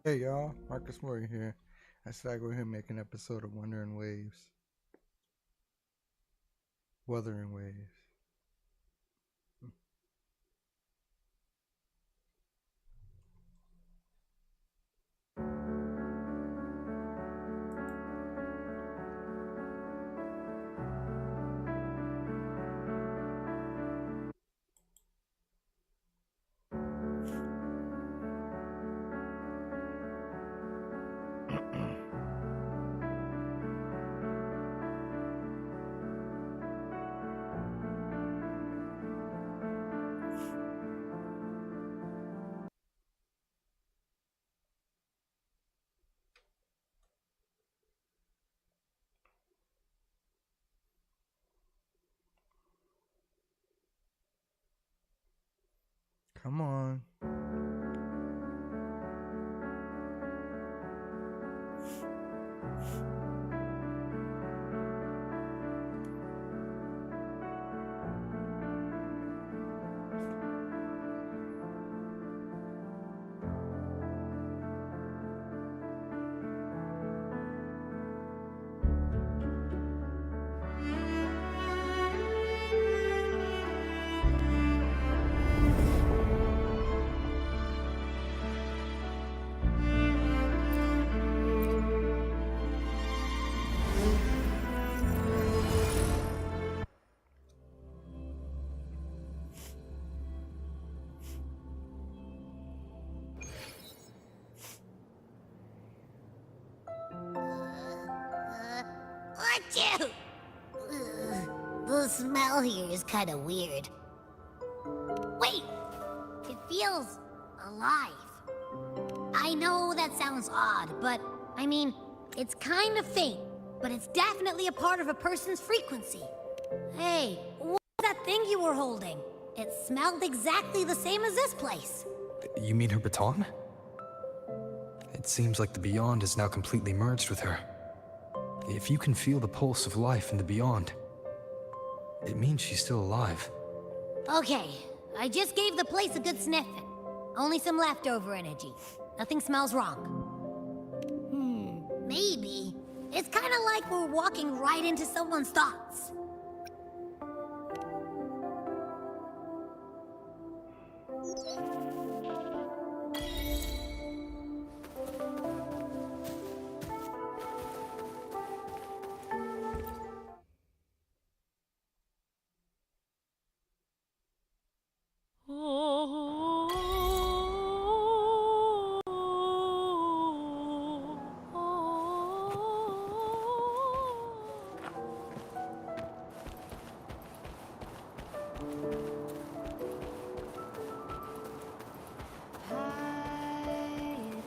Hey y'all, Marcus Morgan here. I said I'd go ahead and make an episode of Wondering Waves. Wuthering Waves. Come on. Achoo! The smell here is kind of weird. Wait! It feels alive. I know that sounds odd, but I mean, it's kind of faint, but it's definitely a part of a person's frequency. Hey, what's that thing you were holding? It smelled exactly the same as this place. You mean her baton? It seems like the beyond is now completely merged with her. If you can feel the pulse of life in the beyond, it means she's still alive. Okay, I just gave the place a good sniffing. Only some leftover energy. Nothing smells wrong. Maybe. It's kind of like we're walking right into someone's thoughts.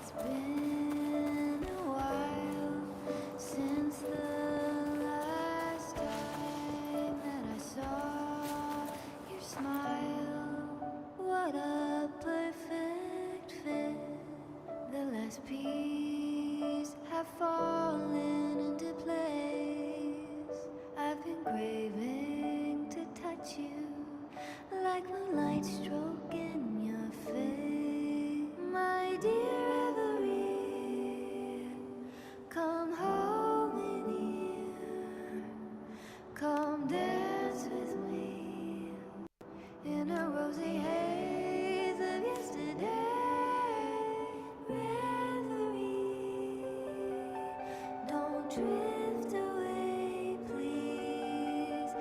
It's been a while since the last time that I saw your smile. What a perfect fit. The last piece have fallen into place. I've been craving to touch you like moonlight stroking your face, my dear Every. Come hold me near, come dance with me in a rosy haze of yesterday. Reverie, don't drift away, please.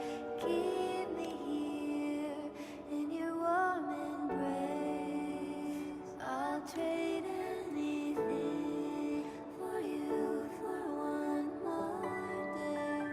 Keep me here in your warm embrace. I'll trade anything for you for one more day.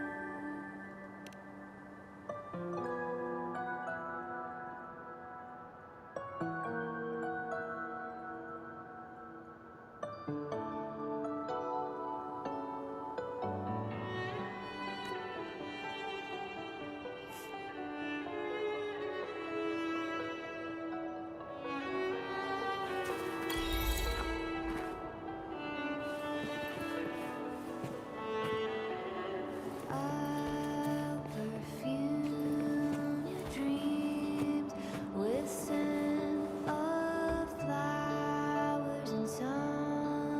I'll perfume your dreams with scent of flowers and sun.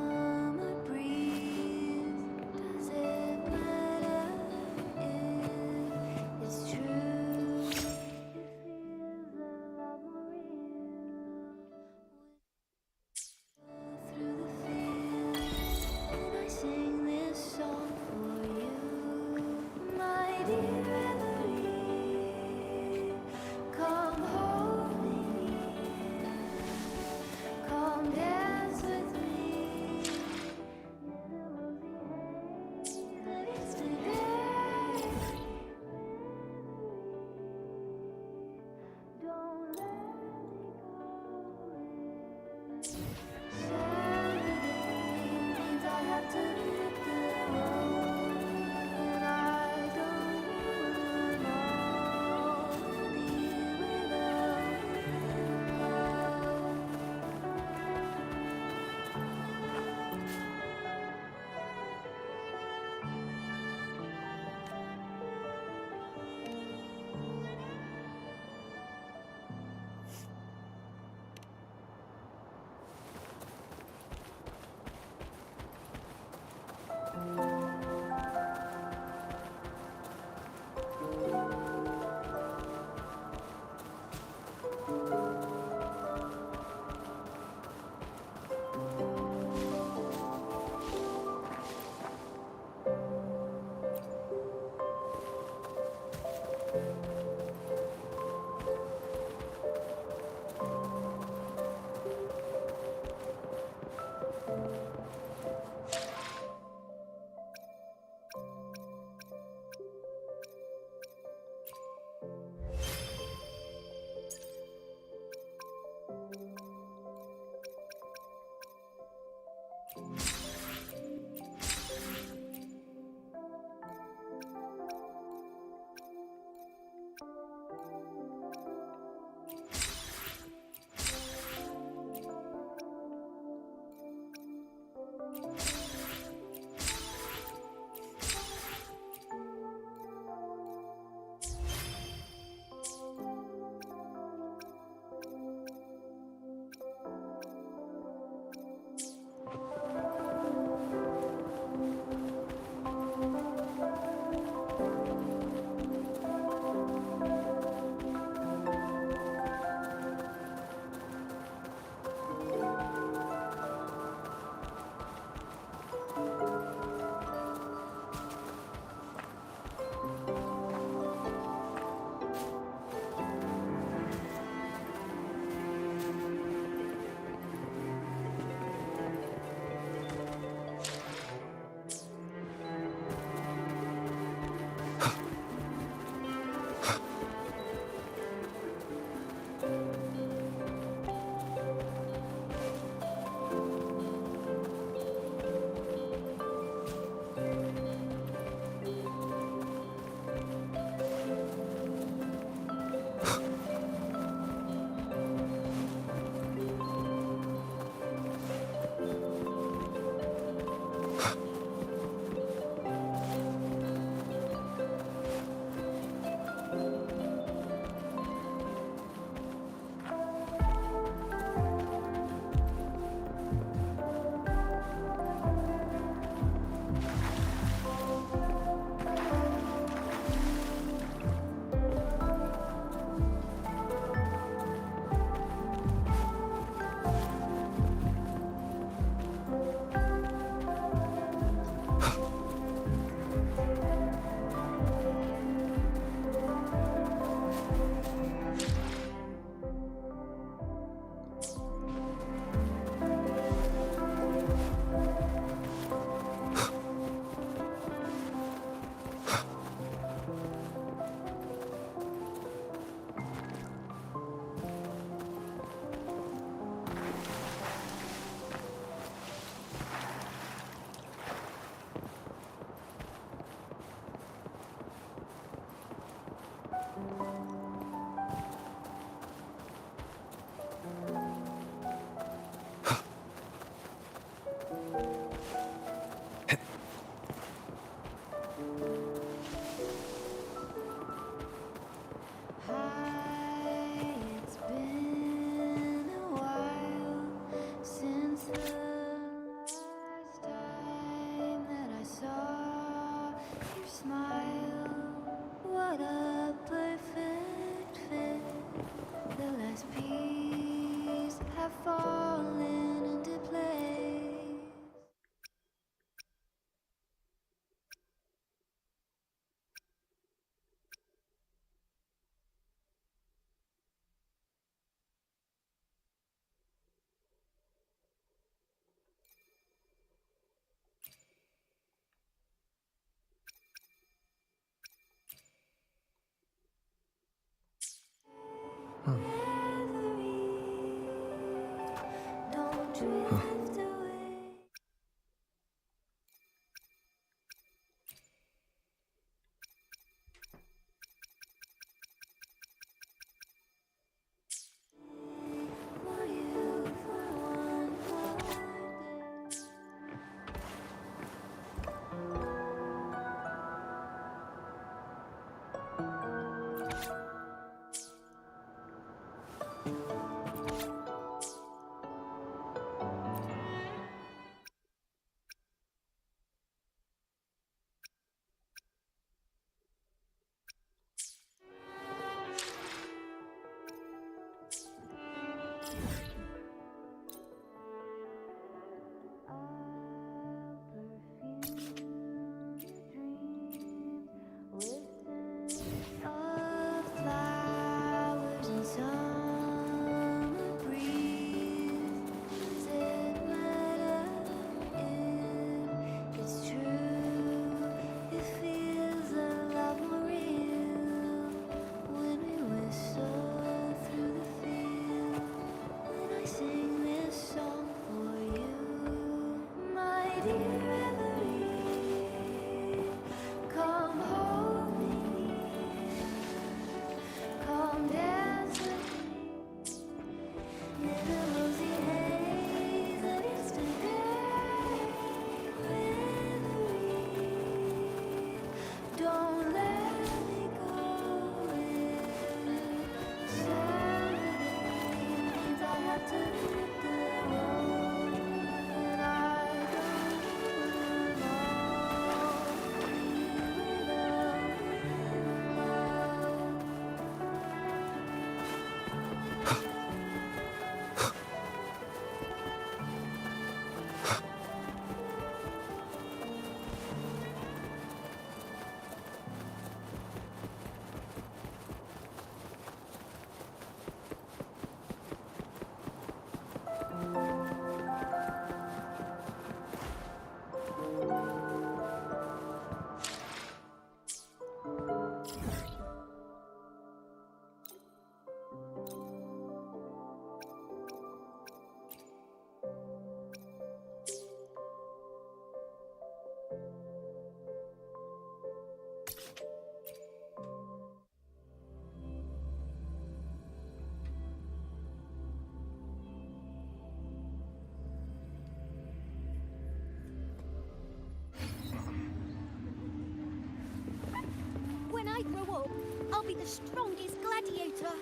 When I grow up, I'll be the strongest gladiator.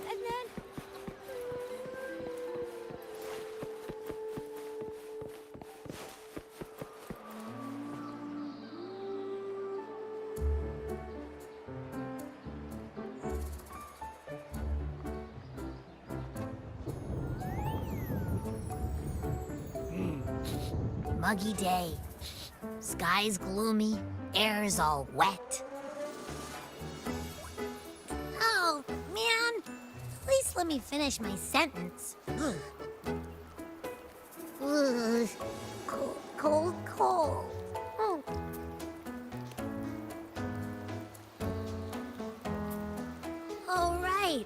And then... Muggy day. Sky's gloomy, air's all wet. Oh, man. At least let me finish my sentence. Ugh. Ugh. Cold, cold, cold. Oh. All right.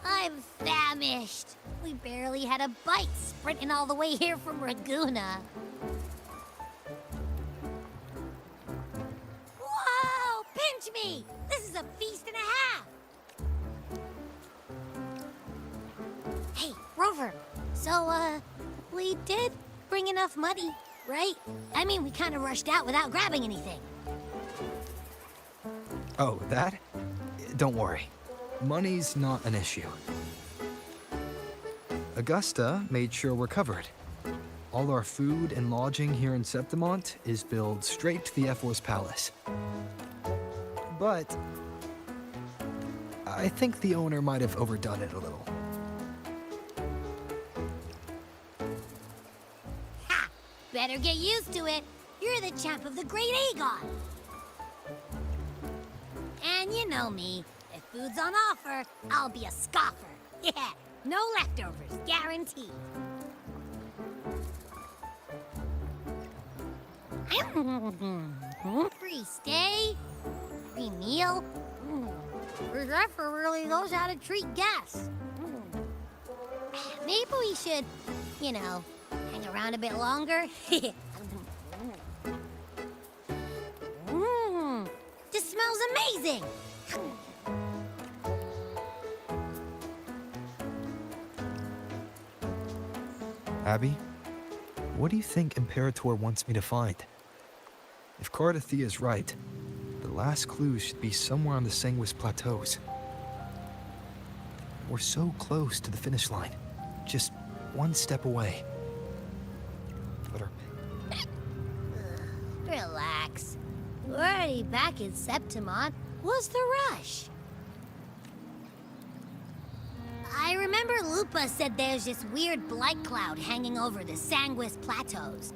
I'm famished. We barely had a bite sprinting all the way here from Raguna. Whoa! Pinch me! This is a feast and a half! Hey, Rover. So, we did bring enough money, right? I mean, we kind of rushed out without grabbing anything. Oh, that? Don't worry. Money's not an issue. Augusta made sure we're covered. All our food and lodging here in Septimont is billed straight to the F-Force Palace. But I think the owner might have overdone it a little. Ha! Better get used to it. You're the champ of the Great Aegon. And you know me. If food's on offer, I'll be a scoffer. Yeah, no leftovers, guaranteed. Free stay, free meal. Zephyr really knows how to treat guests. Maybe we should You know, hang around a bit longer. This smells amazing! Abby, what do you think Imperator wants me to find? If Cardathia is right, the last clues should be somewhere on the Sanguis Plateaus. We're so close to the finish line, just one step away. But our... Relax. We're already back in Septimont. What's the rush? I remember Lupa said there's this weird blight cloud hanging over the Sanguis Plateaus.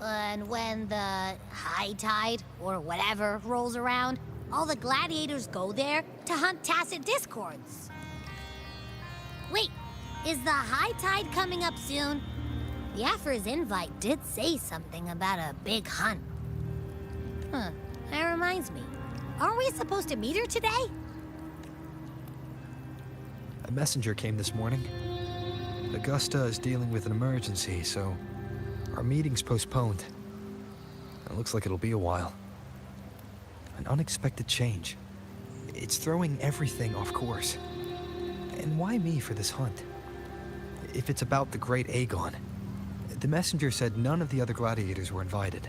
And when the high tide, or whatever, rolls around, all the gladiators go there to hunt tacit discords. Wait, is the high tide coming up soon? The Affer's invite did say something about a big hunt. Huh, that reminds me. Aren't we supposed to meet her today? A messenger came this morning. Augusta is dealing with an emergency, so our meeting's postponed. It looks like it'll be a while. An unexpected change. It's throwing everything off course. And why me for this hunt? If it's about the great Aegon. The messenger said none of the other gladiators were invited.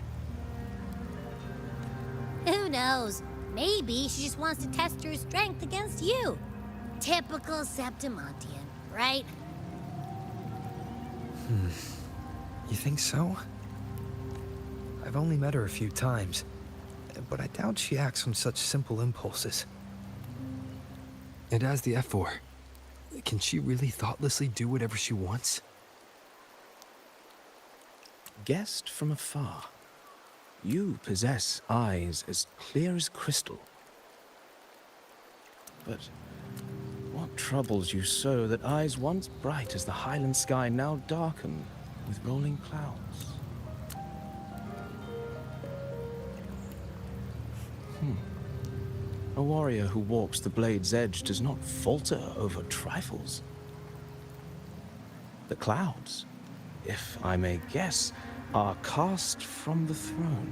Who knows? Maybe she just wants to test her strength against you. Typical Septimontian, right? You think so? I've only met her a few times, but I doubt she acts on such simple impulses. And as the F4, can she really thoughtlessly do whatever she wants? Guessed from afar, you possess eyes as clear as crystal. But what troubles you so that eyes once bright as the highland sky now darken with rolling clouds? A warrior who walks the blade's edge does not falter over trifles. The clouds, if I may guess, are cast from the throne.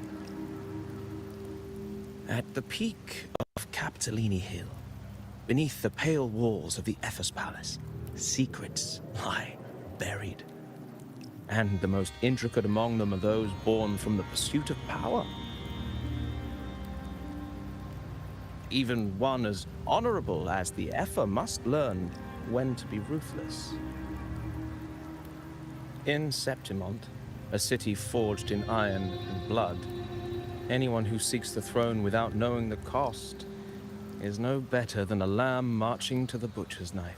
At the peak of Capitolini Hill, beneath the pale walls of the Ephes Palace, secrets lie buried. And the most intricate among them are those born from the pursuit of power. Even one as honorable as the Epher must learn when to be ruthless. In Septimont, a city forged in iron and blood, anyone who seeks the throne without knowing the cost is no better than a lamb marching to the butcher's knife.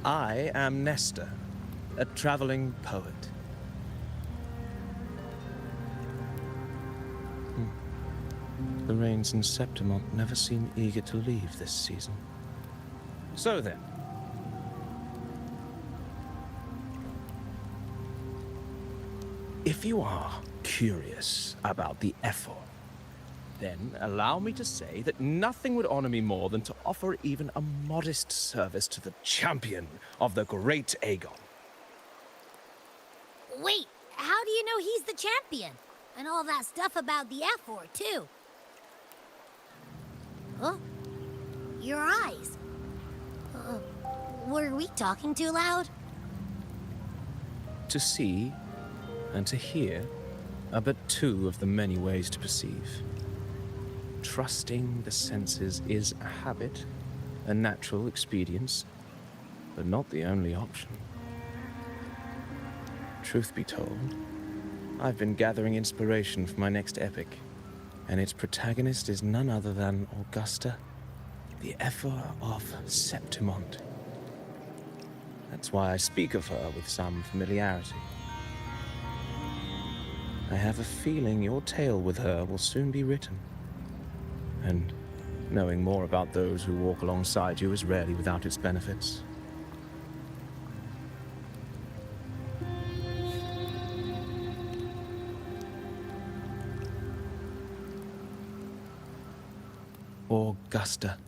I am Nestor, a traveling poet. The rains in Septimont never seem eager to leave this season. So then, if you are curious about the Ephor, then allow me to say that nothing would honor me more than to offer even a modest service to the champion of the great Aegon. Wait, how do you know he's the champion? And all that stuff about the F4, too. Huh? Your eyes. Were we talking too loud? To see and to hear are but two of the many ways to perceive. Trusting the senses is a habit, a natural expedience, but not the only option. Truth be told, I've been gathering inspiration for my next epic, and its protagonist is none other than Augusta, the Ephor of Septimont. That's why I speak of her with some familiarity. I have a feeling your tale with her will soon be written. And knowing more about those who walk alongside you is rarely without its benefits. Augusta.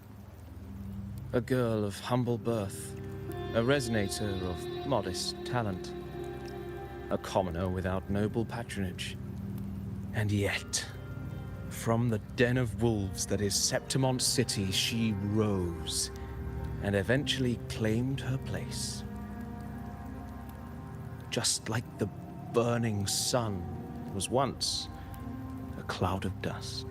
A girl of humble birth, a resonator of modest talent, a commoner without noble patronage. And yet, from the den of wolves that is Septimont City, she rose and eventually claimed her place. Just like the burning sun was once a cloud of dust.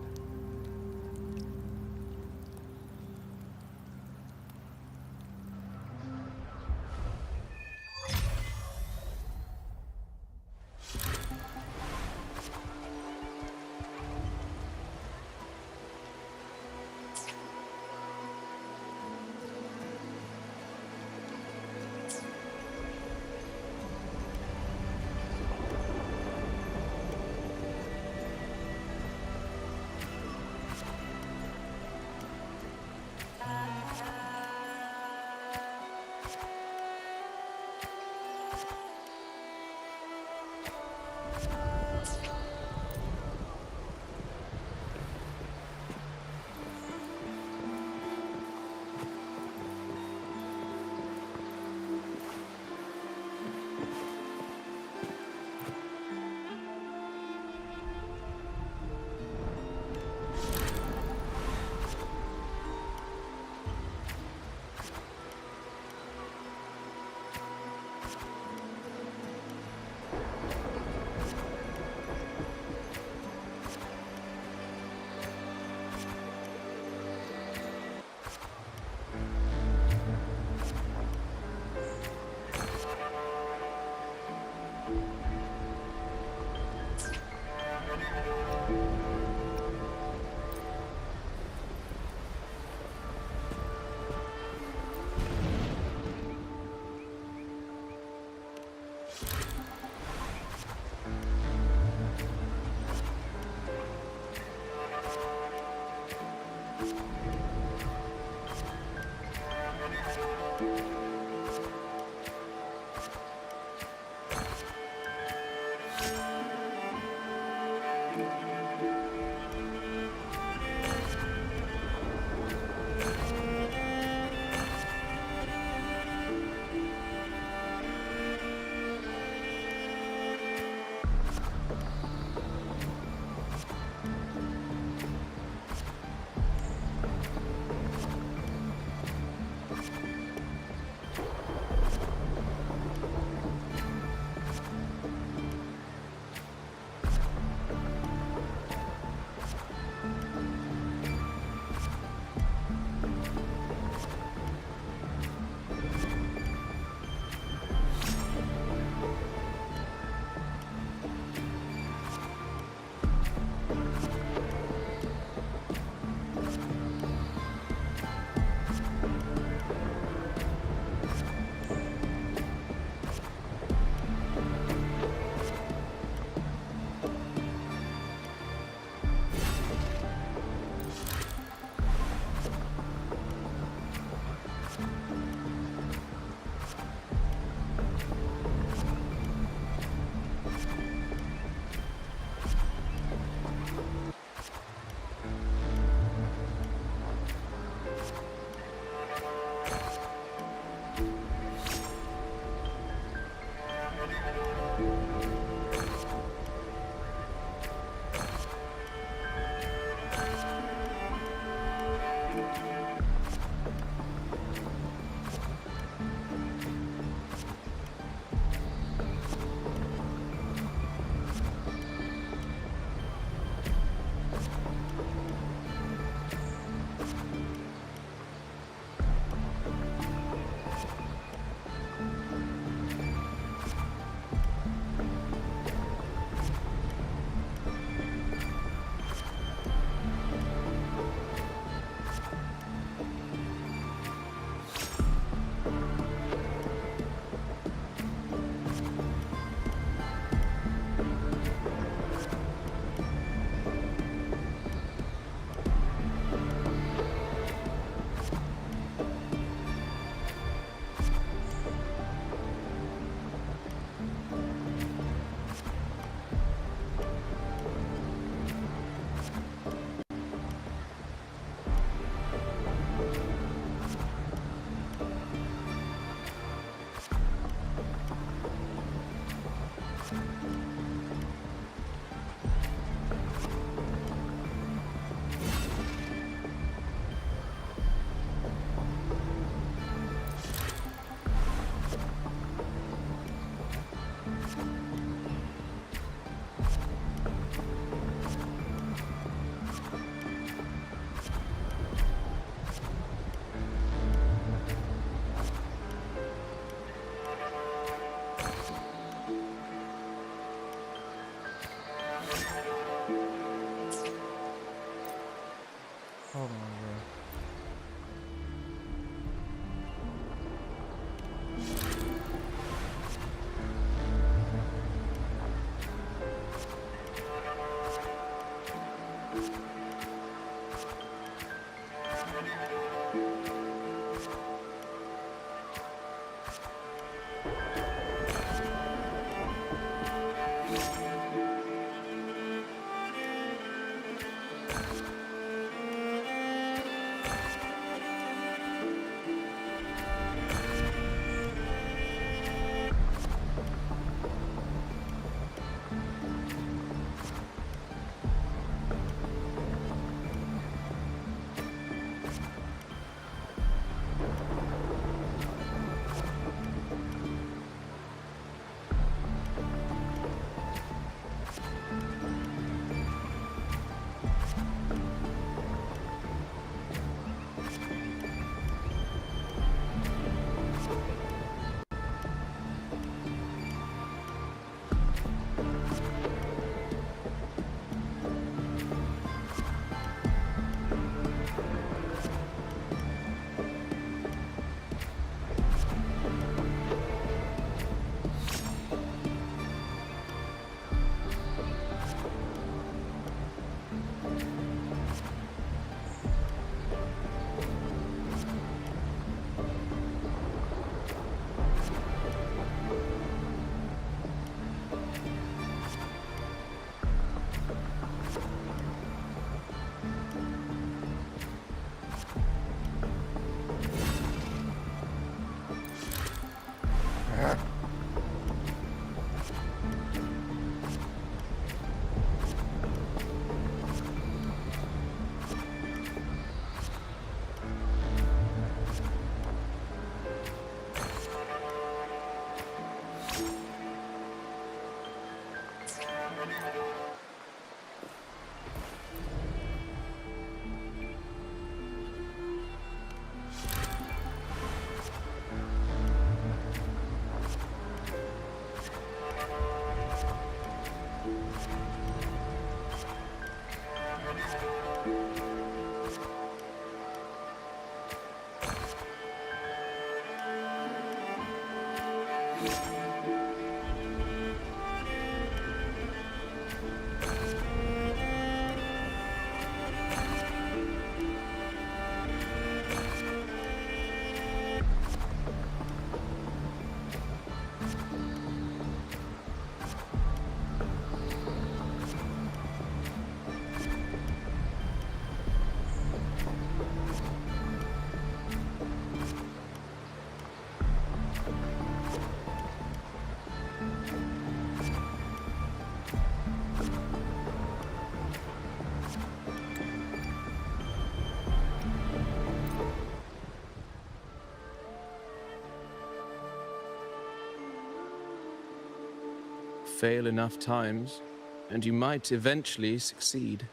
Fail enough times, and you might eventually succeed.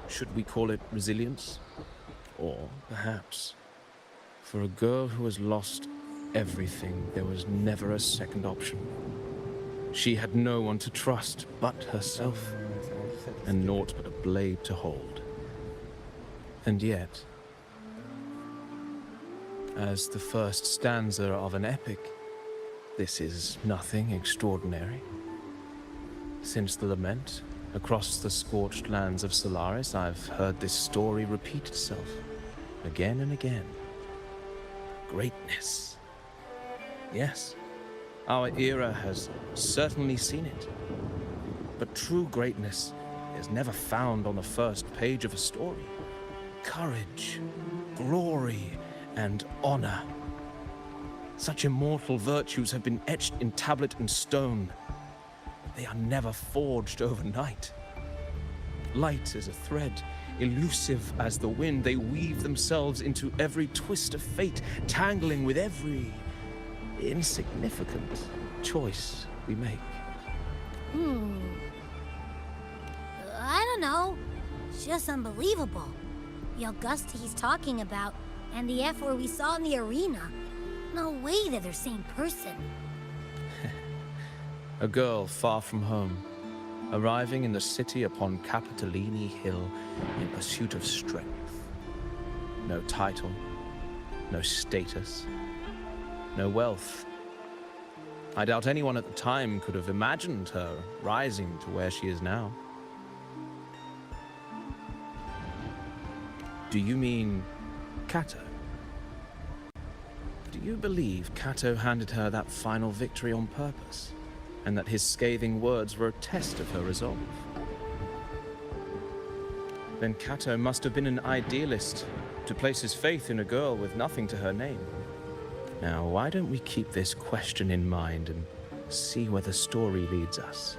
Should we call it resilience? Or perhaps, for a girl who has lost everything, there was never a second option. She had no one to trust but herself, and naught but a blade to hold. And yet, as the first stanza of an epic, this is nothing extraordinary. Since the lament, across the scorched lands of Solaris, I've heard this story repeat itself, again and again. Greatness. Yes, our era has certainly seen it. But true greatness is never found on the first page of a story. Courage, glory, and honor. Such immortal virtues have been etched in tablet and stone. They are never forged overnight. Light as a thread, elusive as the wind, they weave themselves into every twist of fate, tangling with every insignificant choice we make. I don't know. It's just unbelievable. The Augusta he's talking about, and the F-word we saw in the arena. No way they're the same person. A girl far from home, arriving in the city upon Capitolini Hill in pursuit of strength. no title, no status, no wealth. I doubt anyone at the time could have imagined her rising to where she is now. Do you mean Kato? Do you believe Kato handed her that final victory on purpose, and that his scathing words were a test of her resolve? Then Kato must have been an idealist to place his faith in a girl with nothing to her name. Now, why don't we keep this question in mind and see where the story leads us?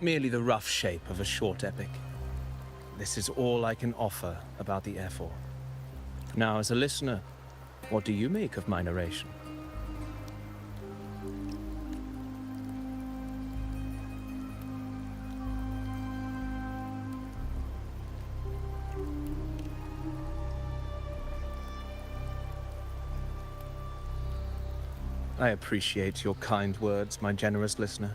Merely the rough shape of a short epic. This is all I can offer about the F4. Now, as a listener, what do you make of my narration? I appreciate your kind words, my generous listener.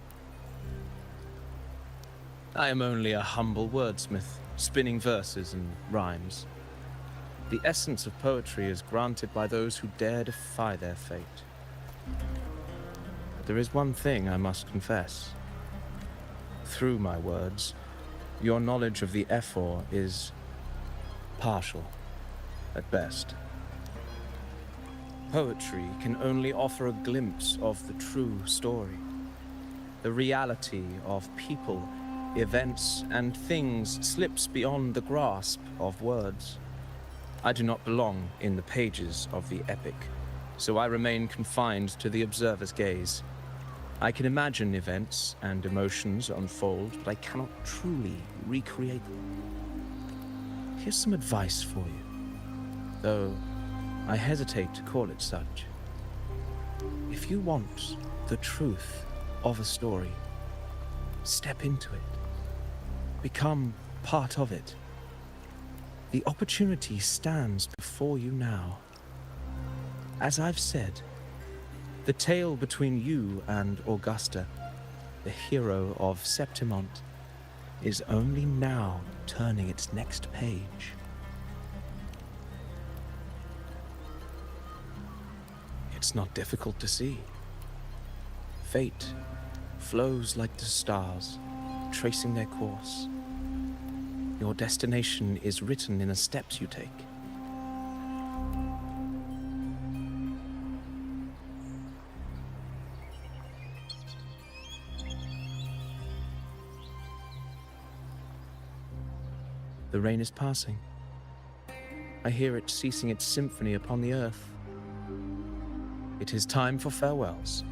I am only a humble wordsmith, spinning verses and rhymes. The essence of poetry is granted by those who dare defy their fate. But there is one thing I must confess. Through my words, your knowledge of the F4 is partial, at best. Poetry can only offer a glimpse of the true story, the reality of people, events, and things slips beyond the grasp of words. I do not belong in the pages of the epic, so I remain confined to the observer's gaze. I can imagine events and emotions unfold, but I cannot truly recreate them. Here's some advice for you, though I hesitate to call it such. If you want the truth of a story, step into it. Become part of it. The opportunity stands before you now. As I've said, the tale between you and Augusta, the hero of Septimont, is only now turning its next page. It's not difficult to see. Fate flows like the stars, tracing their course. Your destination is written in the steps you take. The rain is passing. I hear it ceasing its symphony upon the earth. It is time for farewells.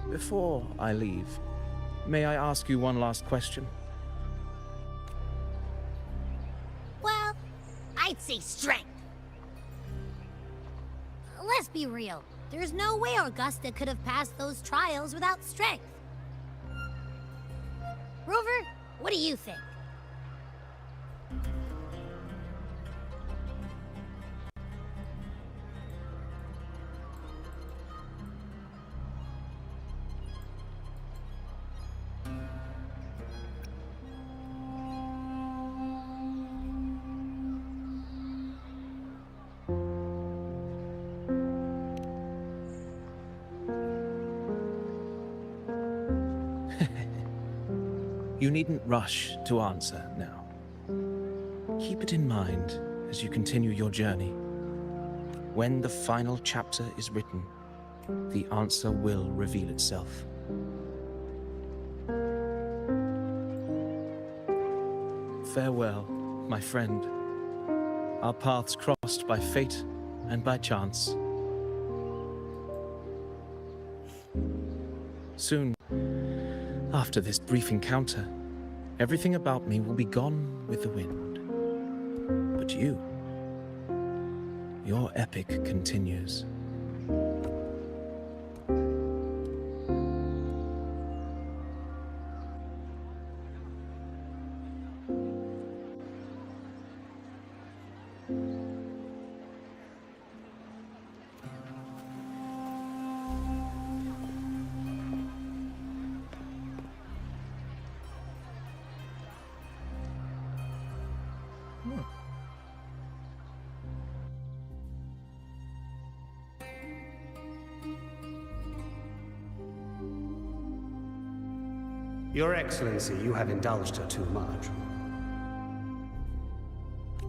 Before I leave, may I ask you one last question? Well, I'd say strength. Let's be real. There's no way Augusta could have passed those trials without strength. Rover, what do you think? You needn't rush to answer now. Keep it in mind as you continue your journey. When the final chapter is written, the answer will reveal itself. Farewell, my friend. Our paths crossed by fate and by chance. Soon, after this brief encounter, everything about me will be gone with the wind. But you, your epic continues. Your Excellency, you have indulged her too much.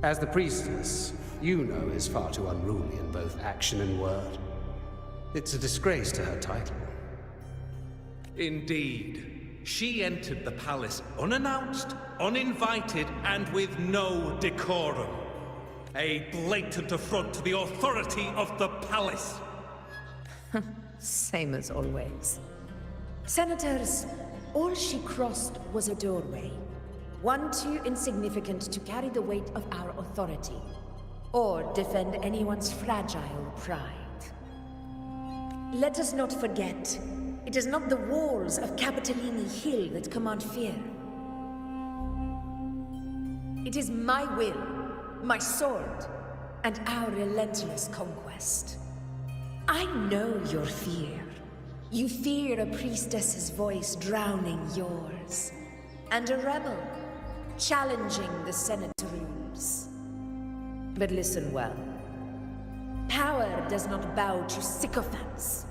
As the priestess, you know is far too unruly in both action and word. It's a disgrace to her title. Indeed. She entered the palace unannounced, uninvited, and with no decorum. A blatant affront to the authority of the palace. Same as always. Senators, all she crossed was a doorway. One too insignificant to carry the weight of our authority, or defend anyone's fragile pride. Let us not forget, it is not the walls of Capitolini Hill that command fear. It is my will, my sword, and our relentless conquest. I know your fear. You fear a priestess's voice drowning yours, and a rebel challenging the Senate rules. But listen well. Power does not bow to sycophants,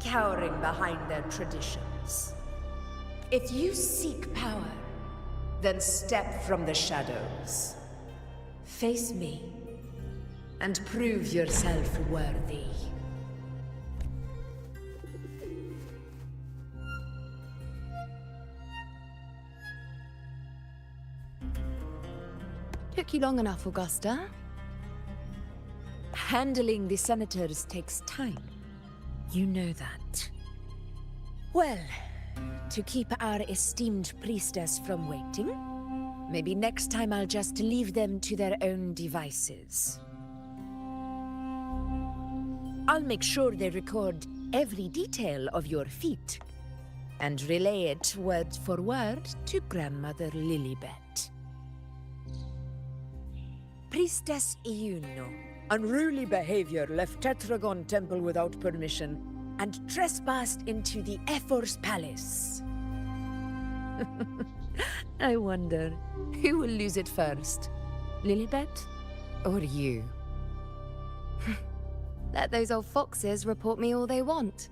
cowering behind their traditions. If you seek power, then step from the shadows. Face me, and prove yourself worthy. Took you long enough, Augusta. Handling the senators takes time. You know that. Well, to keep our esteemed priestess from waiting, maybe next time I'll just leave them to their own devices. I'll make sure they record every detail of your feat, and relay it word for word to Grandmother Lilibet. Priestess Iuno. Unruly behavior left Tetragon Temple without permission and trespassed into the Ephor's palace. I wonder, who will lose it first? Lilibet or you? Let those old foxes report me all they want.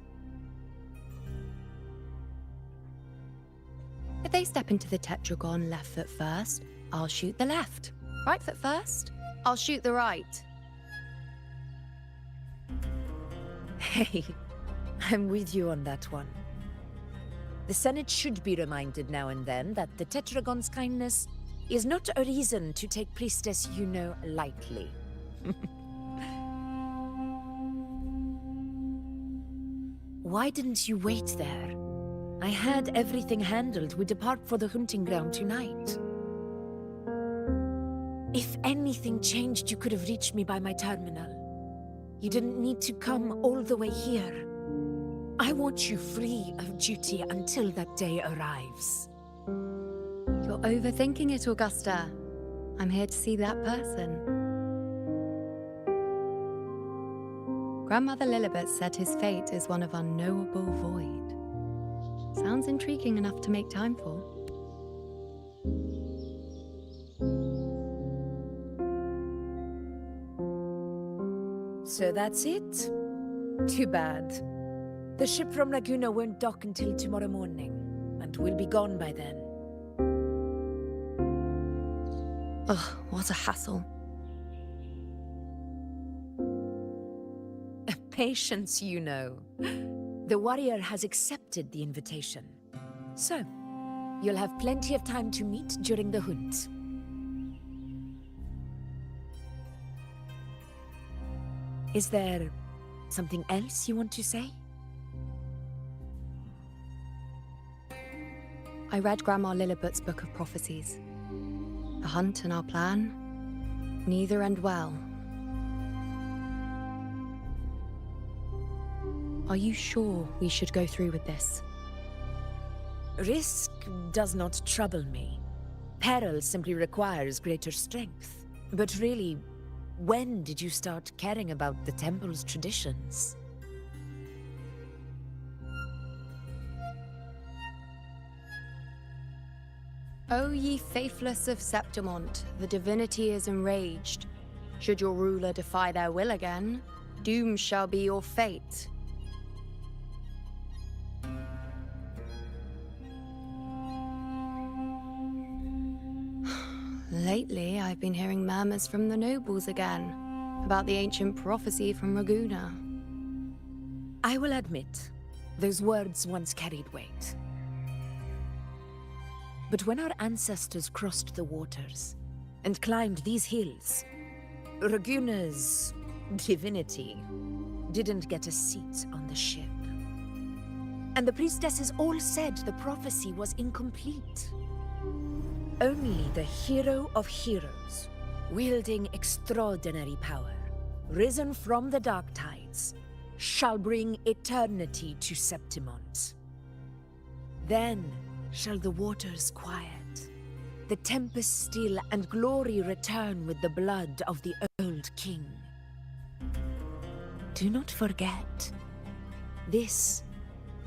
If they step into the Tetragon left foot first, I'll shoot the left. Right foot first, I'll shoot the right. Hey, I'm with you on that one. The Senate should be reminded now and then that the Tetragon's kindness is not a reason to take Priestess Yuno lightly. Why didn't you wait there? I had everything handled. We depart for the hunting ground tonight. If anything changed, you could have reached me by my terminal. You didn't need to come all the way here. I want you free of duty until that day arrives. You're overthinking it, Augusta. I'm here to see that person. Grandmother Lilibet said his fate is one of unknowable void. Sounds intriguing enough to make time for. So that's it? Too bad. The ship from Laguna won't dock until tomorrow morning, and we'll be gone by then. Ugh, what a hassle. Patience, you know. The warrior has accepted the invitation. So, you'll have plenty of time to meet during the hunt. Is there something else you want to say? I read Grandma Lilibet's book of prophecies. The hunt and our plan, neither end well. Are you sure we should go through with this? Risk does not trouble me. Peril simply requires greater strength. But really, when did you start caring about the temple's traditions? O ye faithless of Septimont, the divinity is enraged. Should your ruler defy their will again, doom shall be your fate. Lately, I've been hearing murmurs from the nobles again, about the ancient prophecy from Raguna. I will admit, those words once carried weight. But when our ancestors crossed the waters and climbed these hills, Raguna's divinity didn't get a seat on the ship. And the priestesses all said the prophecy was incomplete. Only the hero of heroes, wielding extraordinary power, risen from the dark tides, shall bring eternity to Septimont. Then shall the waters quiet, the tempest still, and glory return with the blood of the old king. Do not forget, this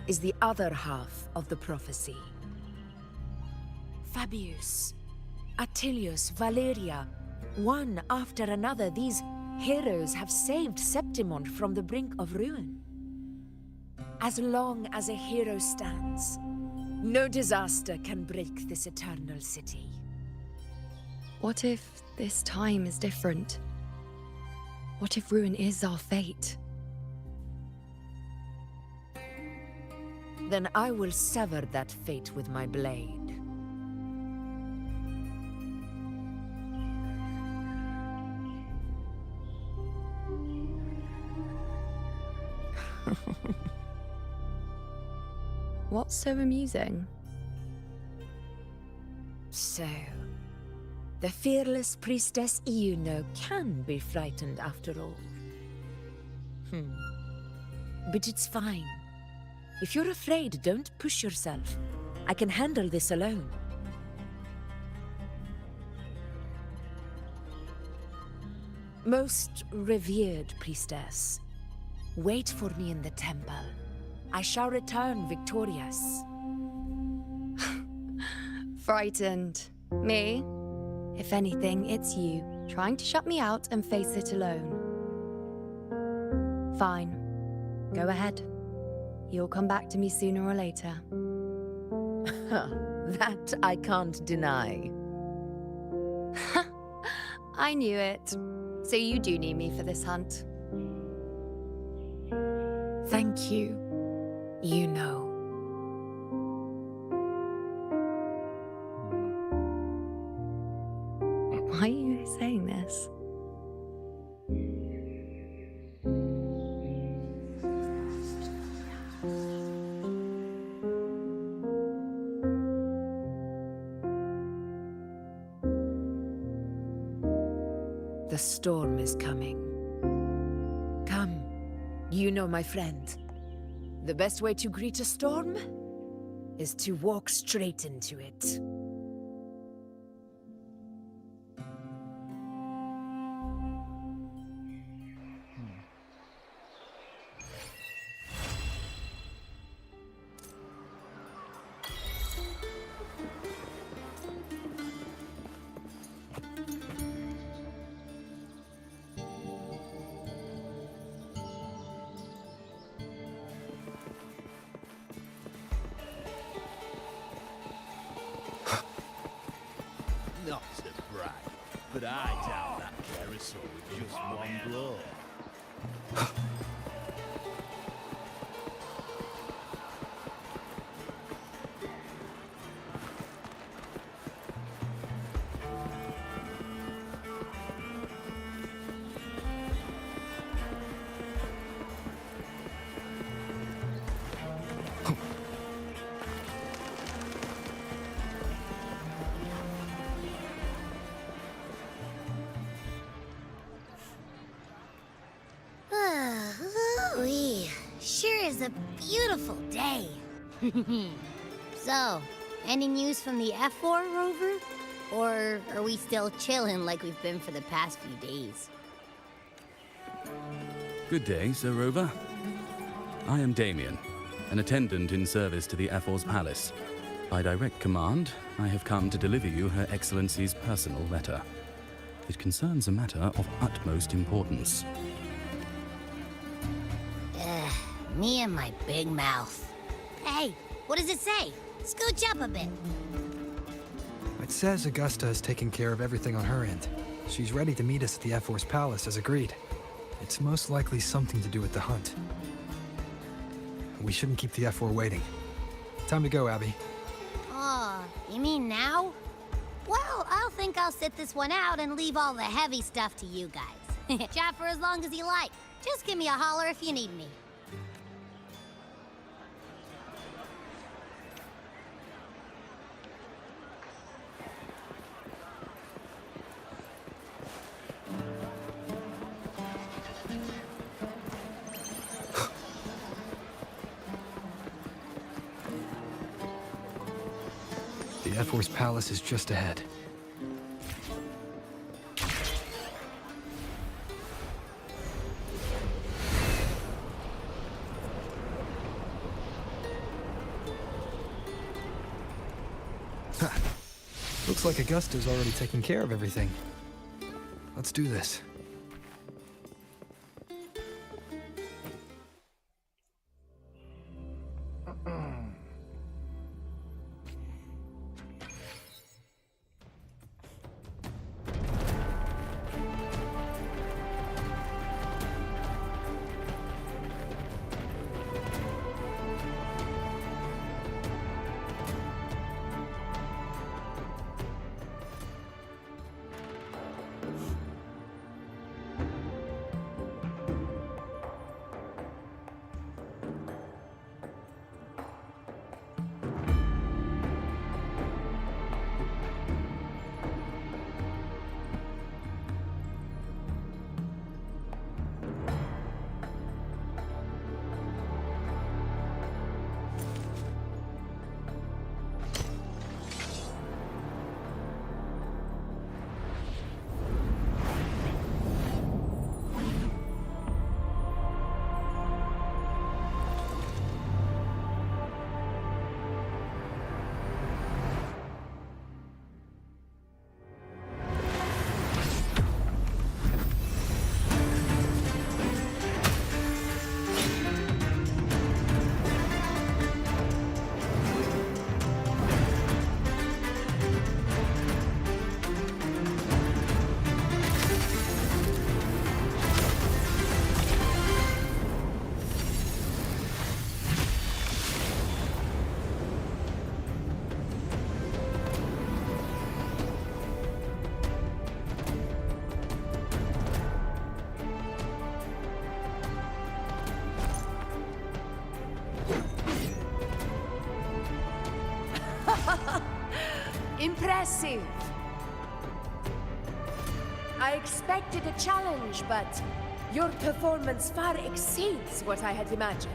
is the other half of the prophecy. Fabius, Attilius, Valeria, one after another, these heroes have saved Septimont from the brink of ruin. As long as a hero stands, no disaster can break this eternal city. What if this time is different? What if ruin is our fate? Then I will sever that fate with my blade. What's so amusing? So, the fearless priestess Iuno can be frightened after all. But it's fine. If you're afraid, don't push yourself. I can handle this alone. Most revered priestess, wait for me in the temple. I shall return victorious. Frightened. Me? If anything, it's you, trying to shut me out and face it alone. Fine. Go ahead. You'll come back to me sooner or later. That I can't deny. I knew it. So you do need me for this hunt. Thank you. You know. Why are you saying this? The storm is coming. Come, you know my friend. The best way to greet a storm is to walk straight into it. Not to brag, but I down that carousel with just one blow. Ooh-wee. Sure is a beautiful day. So, any news from the F4 rover? Or are we still chilling like we've been for the past few days? Good day, Sir Rover. I am Damien, an attendant in service to the F4's palace. By direct command, I have come to deliver you Her Excellency's personal letter. It concerns a matter of utmost importance. Me and my big mouth. Hey, what does it say? Scooch up a bit. It says Augusta has taken care of everything on her end. She's ready to meet us at the F4's palace as agreed. It's most likely something to do with the hunt. We shouldn't keep the F4 waiting. Time to go, Abby. Oh, you mean now? Well, I'll sit this one out and leave all the heavy stuff to you guys. Chat for as long as you like. Just give me a holler if you need me. The F4's palace is just ahead. Looks like Augusta's already taken care of everything. Let's do this. Impressive! I expected a challenge, but your performance far exceeds what I had imagined.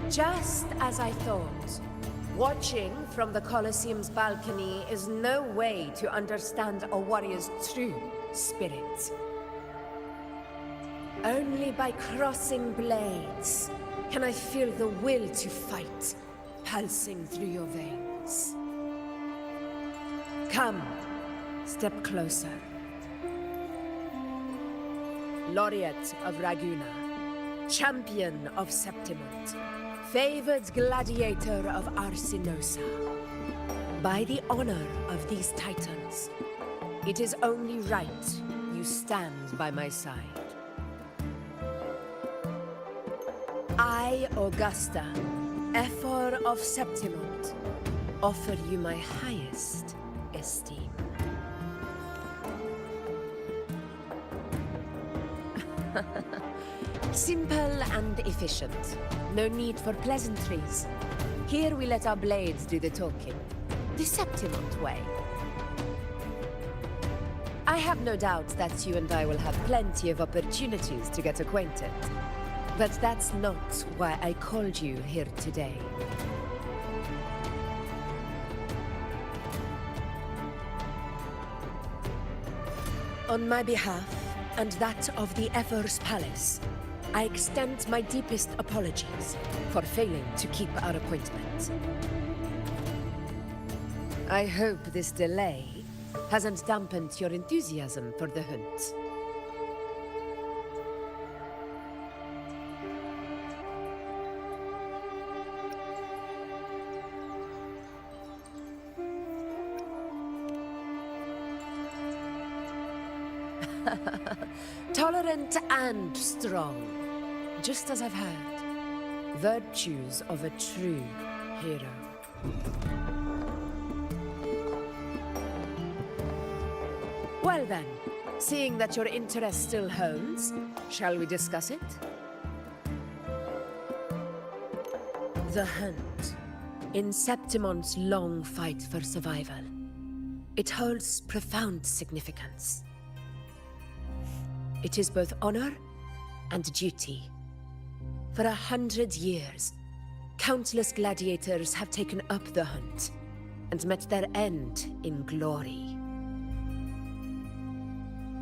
Just as I thought, watching from the Colosseum's balcony is no way to understand a warrior's true spirit. Only by crossing blades can I feel the will to fight pulsing through your veins. Come, step closer. Laureate of Raguna, champion of Septimont, favored gladiator of Arsinosa. By the honor of these titans, it is only right you stand by my side. I, Augusta, Ephor of Septimont, offer you my highest esteem. Simple and efficient. No need for pleasantries. Here we let our blades do the talking. The Septimont way. I have no doubt that you and I will have plenty of opportunities to get acquainted. But that's not why I called you here today. On my behalf, and that of the Ephor's Palace, I extend my deepest apologies for failing to keep our appointment. I hope this delay hasn't dampened your enthusiasm for the hunt. Tolerant and strong, just as I've heard. Virtues of a true hero. Well then, seeing that your interest still holds, shall we discuss it? The hunt. In Septimont's long fight for survival, it holds profound significance. It is both honor and duty. For 100 years, countless gladiators have taken up the hunt and met their end in glory.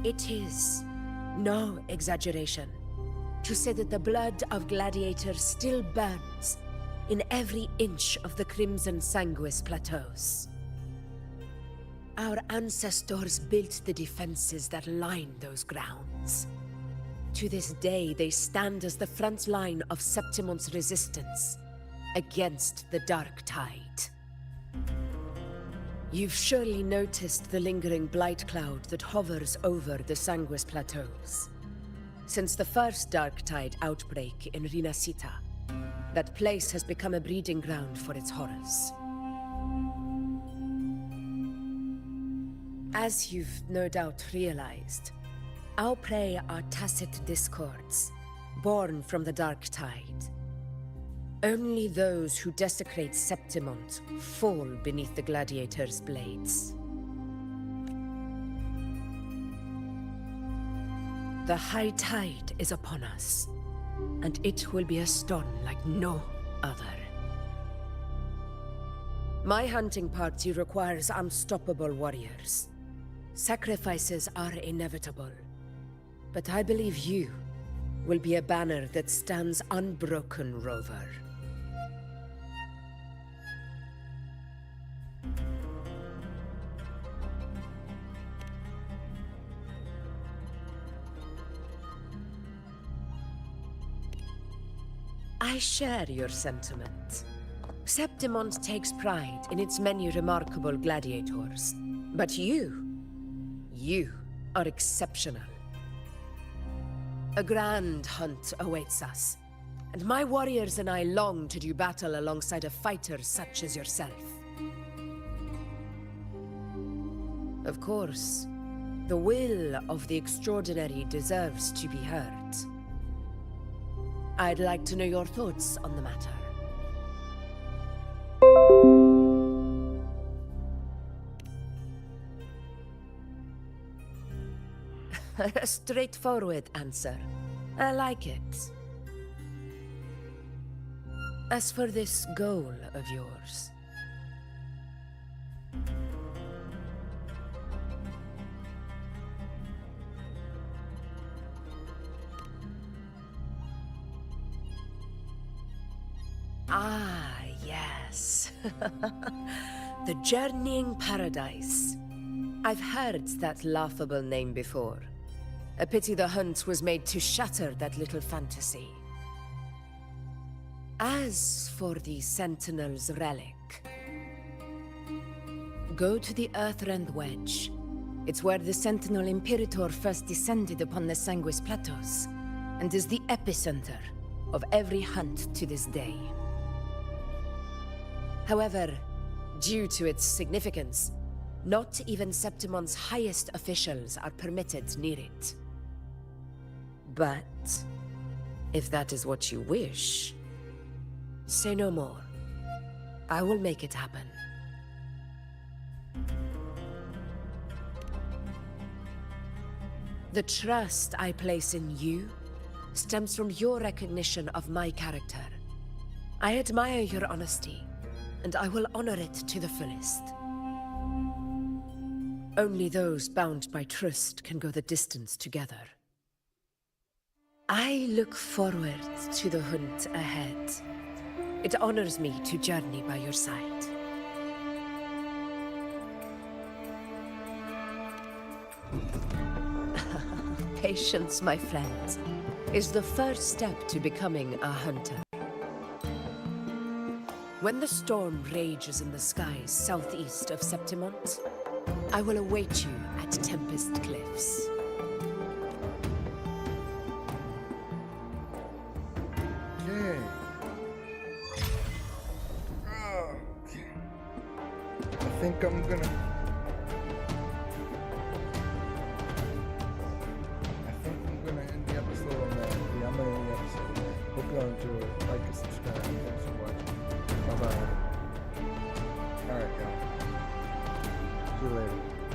It is no exaggeration to say that the blood of gladiators still burns in every inch of the Crimson Sanguis plateaus. Our ancestors built the defenses that line those grounds. To this day, they stand as the front line of Septimont's resistance against the Dark Tide. You've surely noticed the lingering blight cloud that hovers over the Sanguis plateaus. Since the first Dark Tide outbreak in Rinasita, that place has become a breeding ground for its horrors. As you've no doubt realized, our prey are tacit discords, born from the Dark Tide. Only those who desecrate Septimont fall beneath the gladiators' blades. The high tide is upon us, and it will be a storm like no other. My hunting party requires unstoppable warriors. Sacrifices are inevitable, but I believe you will be a banner that stands unbroken, Rover. I share your sentiment. Septimont takes pride in its many remarkable gladiators, but you are exceptional. A grand hunt awaits us, and my warriors and I long to do battle alongside a fighter such as yourself. Of course, the will of the extraordinary deserves to be heard. I'd like to know your thoughts on the matter. A straightforward answer. I like it. As for this goal of yours... Ah, yes. The Journeying Paradise. I've heard that laughable name before. A pity the hunt was made to shatter that little fantasy. As for the Sentinel's relic, go to the Earthrend Wedge. It's where the Sentinel Imperator first descended upon the Sanguis Plateaus, and is the epicenter of every hunt to this day. However, due to its significance, not even Septimon's highest officials are permitted near it. But if that is what you wish, say no more. I will make it happen. The trust I place in you stems from your recognition of my character. I admire your honesty, and I will honor it to the fullest. Only those bound by trust can go the distance together. I look forward to the hunt ahead. It honors me to journey by your side. Patience, my friend, is the first step to becoming a hunter. When the storm rages in the skies southeast of Septimont, I will await you at Tempest Cliffs. Okay. I think I'm gonna end the episode on that. Yeah, I'm gonna end the episode. Hope y'all enjoyed. Like and subscribe. Thanks for watching. Bye bye. Alright, y'all. See you later.